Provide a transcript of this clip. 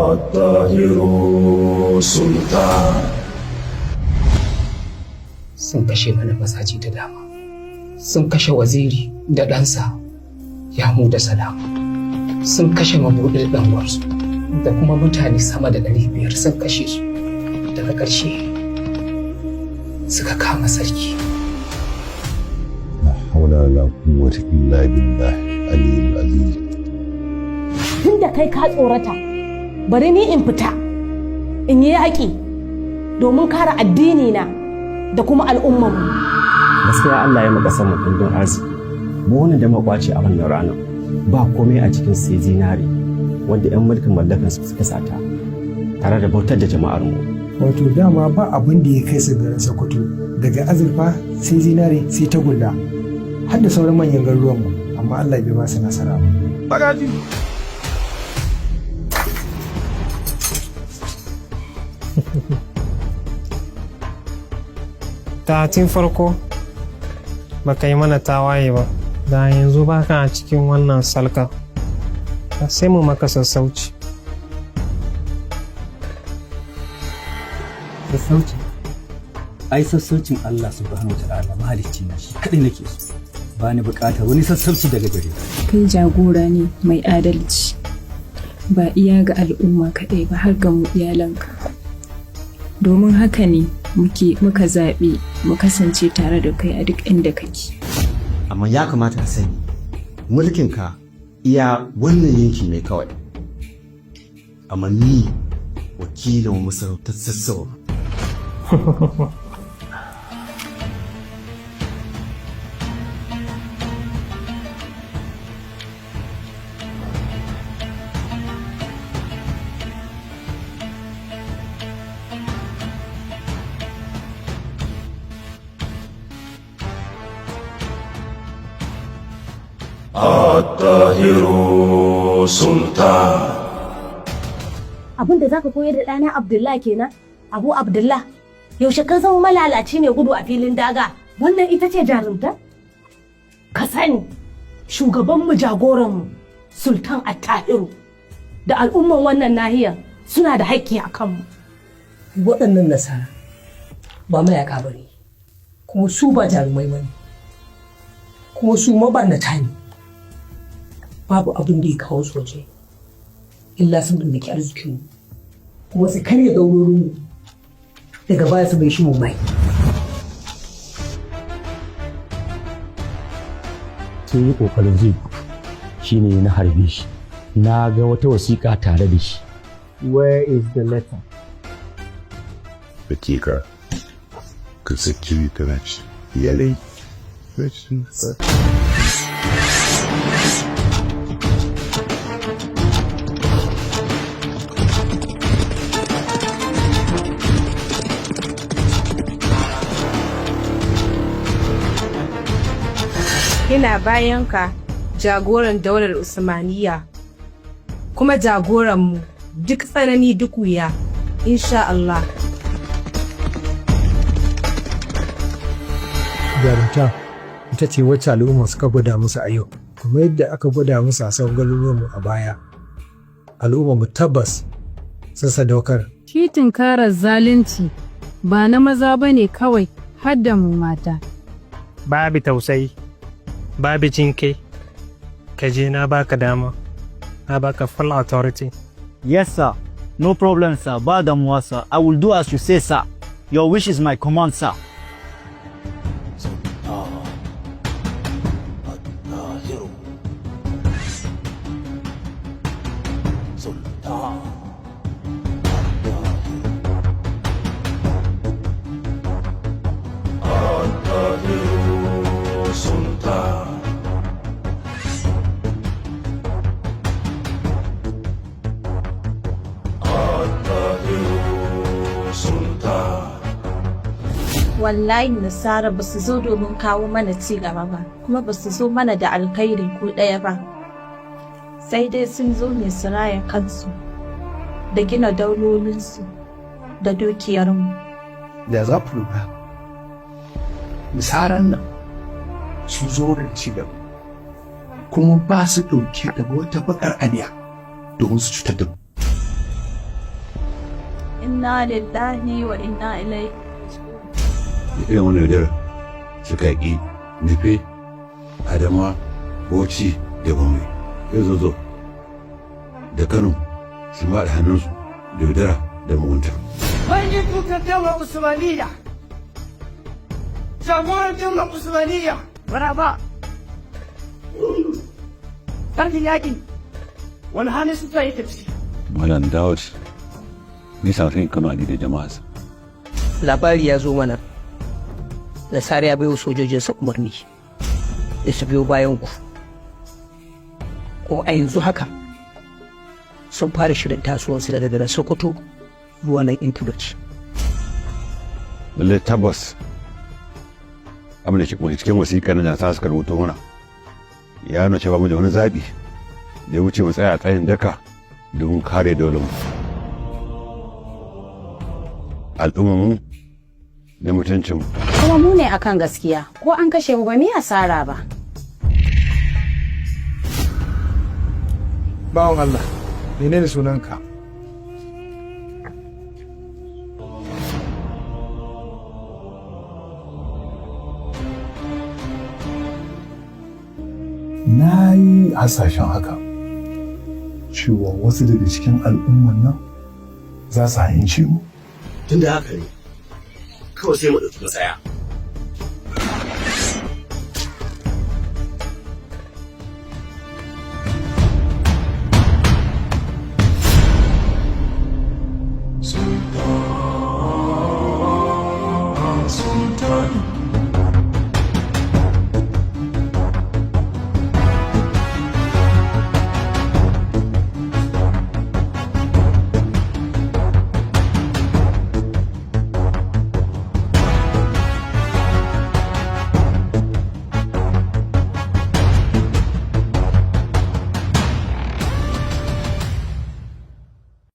Attahiru Sultan. Sun kashe mana mazaji da dama. Sun kashe waziri da ɗansa Yamu da Salama. Sun kashe mabuɗin ɗanwarsu da kuma mutane sama da 500 sun kashe su. Daga ƙarshe suka kama sarki. La haula wala quwwata illa billahi aliyyil azim. Tunda kai ka tsorata, bari ni in fita in yi yaƙi domin kare addini na da kuma al'ummar mu. Gaskiya Allah ya maka samu kundin arziki. Mu wani da makwaci a wannan rana ba komai a cikin sai zinare wanda 'yan mulkin mallakan su suka sata tare da bautar da jama'ar mu. Wato dama ba abin da ya kai su garin Sokoto, daga azurfa sai zinare sai tagulla har da sauran manyan garuruwan mu, amma Allah bai ba su nasara ba. Bagaji. Tun farko baka yi mana tawaye ba, da yanzu baka a cikin wannan salka, sai mu maka sassauci. Sassauci? Ai sassaucin Allah subhanahu wa ta'ala mahalicci na shi kadai nake so. Ba ni bukatar wani sassauci daga gare ka. Kai jagora ne mai adalci, ba iya ga al'umma kaɗai ba har ga mu iyalanka. Domin haka ne muka zaɓi mu kasance tare da kai a duk inda kake. Amma ya kamata a sani mulkinka iya wannan yanki ne kawai. Amma ni wakilin masarautar Sassawa. Attahiru Sultan. Abin da zaka koyar da ɗana Abdullah kenan, Abu Abdullah. Yaushe ka zama malalaci ne gudu a filin daga? Wannan ita ce jarumta? Ka sani, shugabanmu jagoranmu Sultan Attahiru da al'umman wannan nahiyar suna da haƙƙi a kanmu. Waɗannan nasara ba mayaka ba ne, kuma su ba jarumai ba ne, kuma su mabarnata ne. Babu abin da ya kawo su waje, illa sun mallaki arzikinmu, kuma su karya daurorinmu daga baya su bai shi mu mai. Sun yi ƙoƙarin zai shi ne na harbe shi. Na ga wata wasiƙa tare da shi. Where is the letter? Dakika. Ka saki ta nashi. Iyalai. Ina bayan ka, jagoran daular Usmaniyya, kuma jagoranmu duk tsanani duk wuya, insha Allah. Jarumta ita ce wacce al'umma suka gwada musu a yau, kuma yadda aka gwada musu a sauran garuruwanmu a baya. Al'umma mu tabbas sun sadaukar. Titin karar zalunci ba na maza ba ne kawai, har da mu mata. Babu tausayi, babu jin kai, ka je na baka dama, na baka full authority. Yes sir, no problem sir, ba damuwa sir, I will do as you say sir. Your wish is my command sir. Wallahi Nasara ba su zo domin kawo mana ci gaba ba, kuma ba su zo mana da alkhairi ko ɗaya ba. Sai dai sun zo ne su raya kansu da gina daulolinsu da dukiyarmu. Da za ku lura, misaran nan su zo da ci gaba, kuma ba su ɗauke da wata baƙar aniya domin su cutar da mu. inna lillahi wa inna ilaihi. Irin wani yaudar suka ƙi nufe Adama Bauchi da Gombe ya zo da Kano su ma da hannunsu da yaudara da mugunta. Wani kuka dawa Usmaniya, jagoran dawa Usmaniya, baraba. Sarkin yaƙi, wani hannun su ta yi tafi. Malam Dawud, nisa sun Kano da jama'arsa. Labari ya zo mana, da sare ya bai wa sojojinsa umarni, da su biyo bayan ku. Ko a yanzu haka, sun fara shirin tasowarsu daga garin Sokoto zuwa nan Intanet. Lallai tabbas, abin da ke kuma cikin wasiƙar nan ta suka rubuto mana. Ya nuna cewa mu da wani zaɓi da ya wuce mu tsaya a tsayin daka domin kare daular mu. Al'ummar mu da mutuncin mu. Kuma mu ne akan gaskiya, ko an kashe mu ba mu yi asara ba. Bawan Allah, menene sunanka? Na yi hasashen haka cewa wasu daga cikin al'umman nan za su hayince mu. Tun da haka ne, kawai sai mu ɗauki matsaya. Sultan.